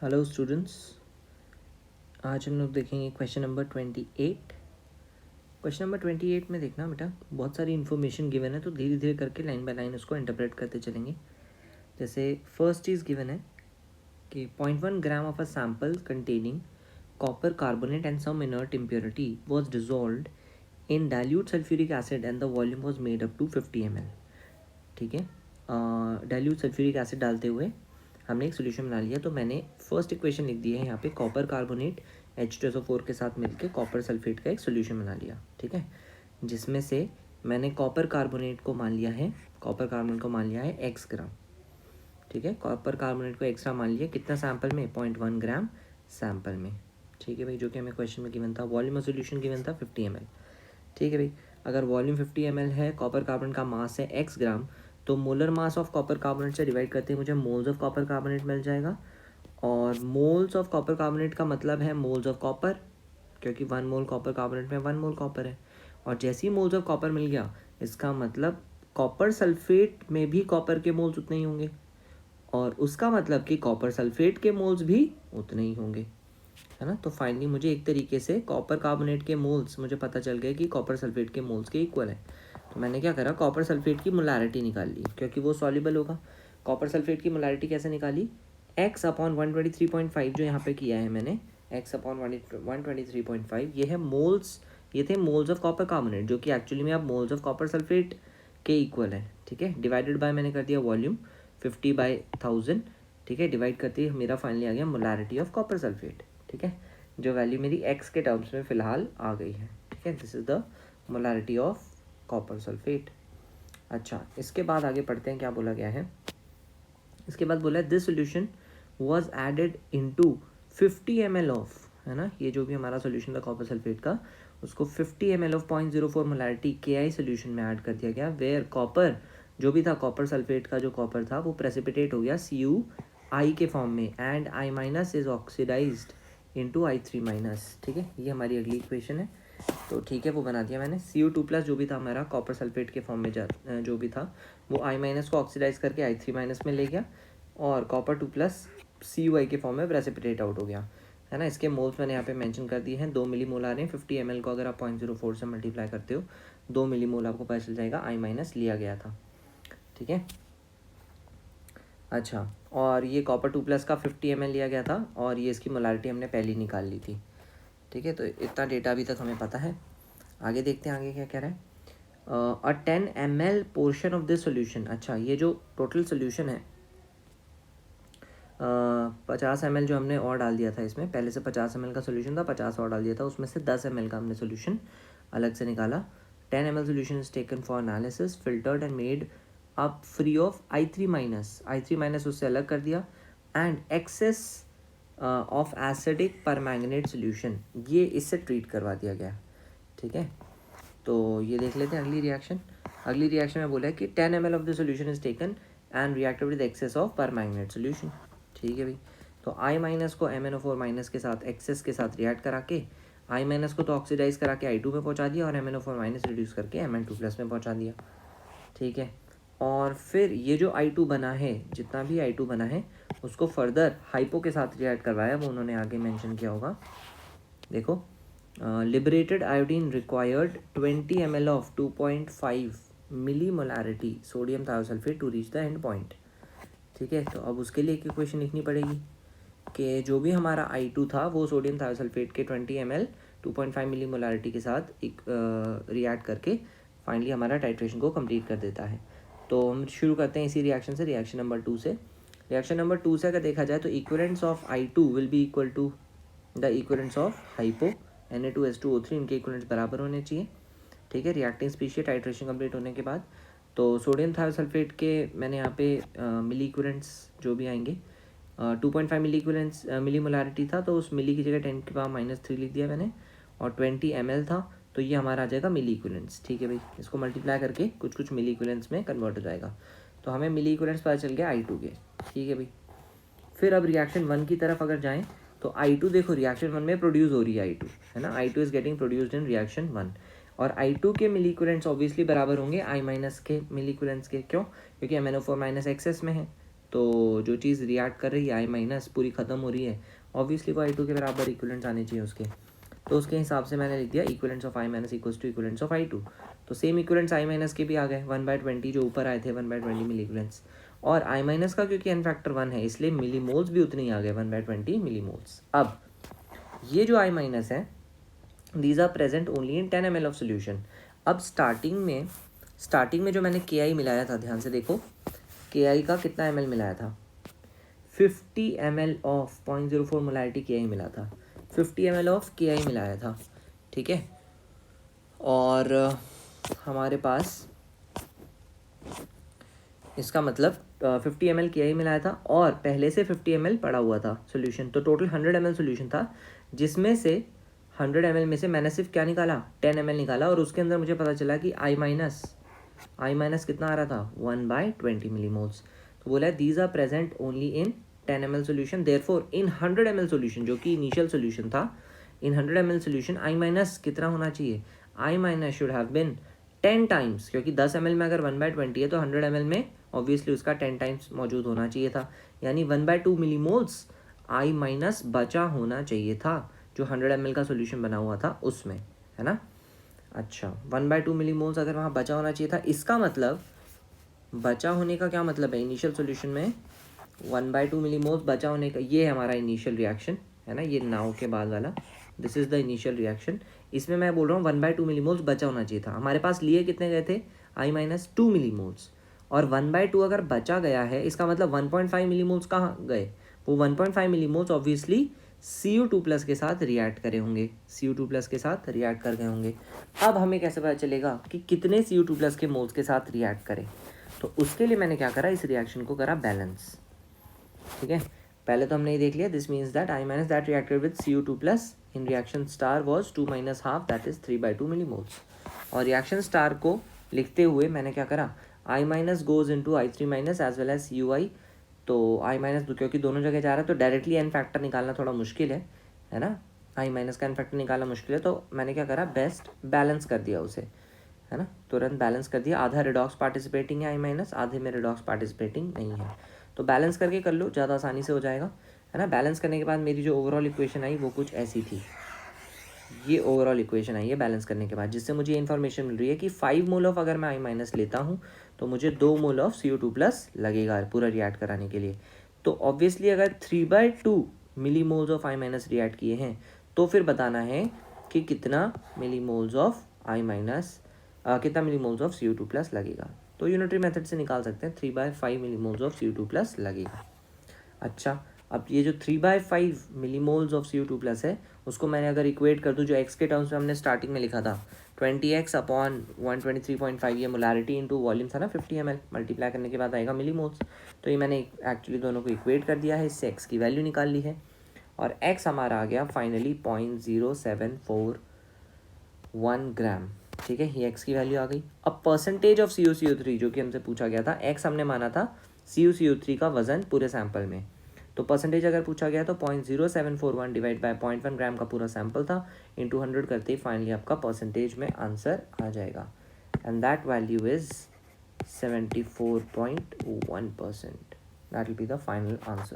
Hello students, आज हम लोग देखेंगे क्वेश्चन नंबर 28। क्वेश्चन नंबर 28 में देखना बेटा, बहुत सारी इन्फॉर्मेशन गिवन है, तो धीरे धीरे करके लाइन बाय लाइन उसको इंटरप्रेट करते चलेंगे। जैसे फर्स्ट चीज़ गिवन है कि 0.1 gram of a sample containing copper carbonate and some inert impurity was dissolved in dilute sulphuric acid and the volume was made up to 50 ml। ठीक है, dilute sulphuric acid डालते हुए हमने एक सोल्यूशन बना लिया। तो मैंने फर्स्ट इक्वेशन लिख दी है यहाँ पे, कॉपर कार्बोनेट H2SO4 के साथ मिलके कॉपर सल्फेट का एक सोल्यूशन बना लिया। ठीक है, जिसमें से मैंने कॉपर कार्बोनेट को मान लिया है x ग्राम। ठीक है, कॉपर कार्बोनेट को x ग्राम मान लिया, कितना सैंपल में, 0.1 ग्राम सैंपल में। ठीक है भाई, जो कि हमें क्वेश्चन में गिवन था। वॉल्यूम ऑफ सोल्यूशन गिवन था 50 ml। ठीक है भाई, अगर वॉल्यूम 50 ml है, कॉपर कार्बोनेट का मास है x ग्राम, तो molar mass of copper carbonate से डिवाइड करते हैं मुझे मोल्स ऑफ कॉपर कार्बोनेट मिल जाएगा। और मोल्स ऑफ कॉपर कार्बोनेट का मतलब है मोल्स ऑफ कॉपर, क्योंकि 1 मोल कॉपर कार्बोनेट में 1 मोल कॉपर है। और जैसे ही मोल्स ऑफ कॉपर मिल गया, इसका मतलब कॉपर सल्फेट में भी कॉपर के मोल्स उतने ही होंगे, और उसका मतलब कि कॉपर सल्फेट के मोल्स भी उतने ही होंगे, है ना। तो फाइनली मुझे एक तरीके से कॉपर कार्बोनेट के मोल्स मुझे पता चल गए कि कॉपर सल्फेट के मोल्स के इक्वल है। तो मैंने क्या करा, कॉपर सल्फेट की मोलैरिटी निकाल ली, क्योंकि वो सॉल्युबल होगा। कॉपर सल्फेट की मोलैरिटी कैसे निकाली, x/123.5 जो यहाँ पे किया है मैंने, x/123.5 ये है मोल्स, ये थे मोल्स ऑफ कॉपर कार्बोनेट, जो कि एक्चुअली में अब मोल्स ऑफ कॉपर सल्फेट के इक्वल है। ठीक है, डिवाइडेड बाय मैंने कर दिया वॉल्यूम 50/1000। ठीक है, डिवाइड करते ही मेरा फाइनली आ गया मोलैरिटी ऑफ कॉपर सल्फेट। ठीक है, जो वैल्यू मेरी x के टर्म्स में फ़िलहाल आ गई है। ठीक है, this is the molarity of copper sulphate. अच्छा, इसके बाद आगे पढ़ते हैं क्या बोला गया है। इसके बाद बोला है this solution was added into 50 ml of, है ना, ये जो भी हमारा सोल्यूशन था कॉपर सल्फेट का, उसको 50 ml of 0.04 molarity KI solution में ऐड कर दिया गया, वेयर कॉपर जो भी था, कॉपर सल्फेट का जो कॉपर था वो प्रेसिपिटेट हो गया CuI के फॉर्म में, and I- is oxidised into I3-। ठीक है, ये हमारी अगली इक्वेशन है। तो ठीक है, वो बना दिया मैंने। Cu2+ जो भी था हमारा कॉपर सल्फेट के फॉर्म में जो भी था, वो I- को ऑक्सीडाइज करके I3- में ले गया, और कॉपर 2+ CuI के फॉर्म में प्रेसिपिटेट आउट हो गया, है ना। इसके मोल्स मैंने यहाँ पे मेंशन कर दिए हैं, 2 मिलीमोल आ रहे हैं। 50 ml को अगर आप 0.04 से मल्टीप्लाई करते हो, 2 मिलीमोल आपको पता चल जाएगा I- लिया गया था। ठीक है, अच्छा, और ये कॉपर 2+ का 50 ml लिया गया था, और ये इसकी मोलारिटी हमने पहले ही निकाल ली थी। ठीक है, तो इतना डेटा अभी तक हमें पता है। आगे देखते हैं आगे क्या कह रहा है। अ 10 ml portion of this solution. अच्छा, ये जो टोटल सोल्यूशन है, 50 ml जो हमने और डाल दिया था इसमें, पहले से 50 ml का सोल्यूशन था, 50 और डाल दिया था, उसमें से 10 ml का हमने सोल्यूशन अलग से निकाला। 10 ml solution is taken for analysis, filtered and made up free of I3- उससे अलग कर दिया, and excess of acidic permanganate solution, ये इससे ट्रीट करवा दिया गया। ठीक है, तो ये देख लेते हैं अगली रिएक्शन। अगली रिएक्शन में बोला है कि 10 ml of the solution is taken and reacted with excess of permanganate solution. ठीक है भाई, तो I- को MnO4- के साथ, एक्सेस के साथ रिएक्ट करा के I- को तो ऑक्सीडाइज करा के I2 में पहुंचा दिया, और MnO4- रिड्यूस करके Mn2+ में पहुंचा दिया। ठीक है, और फिर ये जो I2 बना है, जितना भी I2 बना है, उसको फर्दर हाइपो के साथ रिएक्ट करवाया, वो उन्होंने आगे मेंशन किया होगा। देखो, liberated iodine required 20 ml of 2.5 millimolarity sodium thiosulphate to reach the end point. ठीक है, तो अब उसके लिए एक इक्वेशन लिखनी पड़ेगी कि जो भी हमारा I2 था वो सोडियम थायोसल्फेट के 20 ml 2.5 मिलीमोलैरिटी के साथ एक रिएक्ट करके फाइनली हमारा टाइट्रेशन को कंप्लीट कर देता है। तो हम शुरू करते हैं इसी रिएक्शन से, रिएक्शन नंबर 2 से। रिएक्शन नंबर 2 से अगर देखा जाए तो equivalence of I2 will be equal to the equivalence of hypo, Na2H2O3, इनके इक्विवेलेंट्स बराबर होने चाहिए। ठीक है, रिएक्टिंग स्पीशीज टाइट्रेशन कंप्लीट होने के बाद, तो सोडियम थायोसल्फेट के मैंने यहाँ पे मिली इक्विवेलेंट्स जो भी आएंगे, 2.5 मिली इक्विवेलेंट्स मिली मोलारिटी था, तो उस मिली की जगह 10⁻³ लिख दिया मैंने, और 20 ml था, तो ये हमारा आ जाएगा मिली इक्विवेलेंट्स। ठीक है भाई, इसको मल्टीप्लाई करके कुछ कुछ मिली इक्विवेलेंट्स में कन्वर्ट हो जाएगा, तो हमें मिली इक्विवेलेंट्स पता चल गया I2 के। ठीक है भाई, फिर अब रिएक्शन 1 की तरफ अगर जाएँ, तो I2 देखो रिएक्शन 1 में प्रोड्यूस हो रही है I2, है ना, I2 is getting produced in reaction 1, और I2 के मिली इक्विवेलेंट्स ऑब्वियसली बराबर होंगे I- के मिली इक्विवेलेंट्स के। क्यों? क्योंकि MnO4- एक्सेस में है, तो जो चीज़ रिएक्ट कर रही है आई माइनस पूरी ख़त्म हो रही है, ऑब्वियसली वो I2 के बराबर इक्विवेलेंट्स आने चाहिए उसके, तो उसके हिसाब से मैंने लिख दिया equivalents of I minus equals to equivalents of I2। तो सेम इक्विवेलेंट्स I माइनस के भी आ गए 1/20 जो ऊपर आए थे 1/20 मिली इक्विवेलेंट्स, और I माइनस का क्योंकि n फैक्टर 1 है इसलिए मिली मोल्स भी उतने ही आ गए 1/20 मिली मोल्स। अब ये जो I माइनस है these are present only in 10 ml of solution. अब स्टार्टिंग में जो मैंने KI मिलाया था, ध्यान से देखो KI का कितना ml मिलाया था, 50 ml ऑफ 0.04 मोलैरिटी KI मिला था, 50 ml ऑफ KI मिलाया था, ठीक है। और हमारे पास इसका मतलब 50 ml KI मिलाया था और पहले से 50 ml पड़ा हुआ था सोल्यूशन, तो टोटल 100 ml सोल्यूशन था, जिसमें से 100 ml में से मैंने सिर्फ क्या निकाला 10 ml निकाला, और उसके अंदर मुझे पता चला कि I माइनस कितना आ रहा था 1/20 मिलीमोल्स। तो बोला these are present only in 10 ml solution, therefore in 100 ml solution जो कि इनिशियल सोल्यूशन था, in 100 ml solution I minus कितना होना चाहिए, I minus should have been 10 times, क्योंकि 10 ml में अगर 1/20 है तो 100 ml में ऑब्वियसली उसका 10 टाइम्स मौजूद होना चाहिए था, यानी 1/2 मिलीमोल्स I माइनस बचा होना चाहिए था जो 100 ml का सोल्यूशन बना हुआ था उसमें, है ना। अच्छा 1/2 मिलीमोल्स अगर वहाँ बचा होना चाहिए था, इसका मतलब बचा होने का क्या मतलब है, इनिशियल सोल्यूशन में 1/2 मिलीमोल्स बचा होने का, ये है हमारा इनिशियल रिएक्शन, है ना, ये नाउ के बाद वाला, this is the initial reaction. इसमें मैं बोल रहा हूँ 1/2 मिलीमोल्स बचा होना चाहिए था, हमारे पास लिए कितने गए थे I माइनस 2 मिलीमोल्स, और 1/2 अगर बचा गया है इसका मतलब 1.5 मिलीमोल्स कहाँ गए, वो 1.5 मिलीमोल्स ऑब्वियसली Cu2 प्लस के साथ रिएक्ट करे होंगे, Cu2 प्लस के साथ रिएक्ट कर गए होंगे। अब हमें कैसे पता चलेगा कि कितने Cu2 प्लस के मोल्स के साथ रिएक्ट करें, तो उसके लिए मैंने क्या करा, इस रिएक्शन को करा बैलेंस, ठीक है। पहले तो हमने ये देख लिया, this means that I minus that reacted with Cu2 plus in reaction star was 2 minus half that is 3/2 millimoles, और रिएक्शन स्टार को लिखते हुए मैंने क्या करा, I minus goes into I3 minus as well as UI, तो I minus क्योंकि दोनों जगह जा रहा है तो डायरेक्टली एन फैक्टर निकालना थोड़ा मुश्किल है ना, I माइनस का एन फैक्टर निकालना मुश्किल है, तो मैंने क्या करा बेस्ट बैलेंस कर दिया उसे, है ना, तुरंत बैलेंस कर दिया, आधा रिडॉक्स पार्टिसिपेटिंग है I माइनस, आधे में रिडॉक्स पार्टिसिपेटिंग नहीं है, तो बैलेंस करके कर लो ज़्यादा आसानी से हो जाएगा, है ना। बैलेंस करने के बाद मेरी जो ओवरऑल इक्वेशन आई वो कुछ ऐसी थी, ये ओवरऑल इक्वेशन आई है बैलेंस करने के बाद, जिससे मुझे ये इन्फॉर्मेशन मिल रही है कि 5 मोल ऑफ अगर मैं I माइनस लेता हूँ तो मुझे 2 मोल ऑफ Cu2 प्लस लगेगा पूरा रिएक्ट कराने के लिए। तो ऑब्वियसली अगर 3/2 millimoles of I minus react किए हैं तो फिर बताना है कि कितना millimoles of I minus कितना millimoles of Cu2 plus लगेगा, तो यूनिटरी मेथड से निकाल सकते हैं 3/5 मिली मोल्स ऑफ Cu2 प्लस लगेगा। अच्छा अब ये जो 3/5 मिलीमोल्स ऑफ Cu2 प्लस है उसको मैंने अगर इक्वेट कर दूँ, जो एक्स के टर्म्स में हमने स्टार्टिंग में लिखा था 20x अपॉन 123.5, ये मोलारिटी इंटू वॉल्यूम था ना 50 ml, मल्टीप्लाई करने के बाद आएगा मिलीमोल्स, तो ये मैंने एक्चुअली दोनों को इक्वेट कर दिया है, इससे x की वैल्यू निकाल ली है, और x हमारा आ गया फाइनली 0.0741 ग्राम, ठीक है, ये x की वैल्यू आ गई। अब परसेंटेज ऑफ CuCO3 जो कि हमसे पूछा गया था, x हमने माना था CuCO3 का वजन पूरे सैंपल में, तो परसेंटेज अगर पूछा गया तो 0.0741 डिवाइड बाय 0.1 ग्राम का पूरा सैंपल था, इंटू 100 करते ही फाइनली आपका परसेंटेज में आंसर आ जाएगा, and that value is 74.1%, that will be the final answer.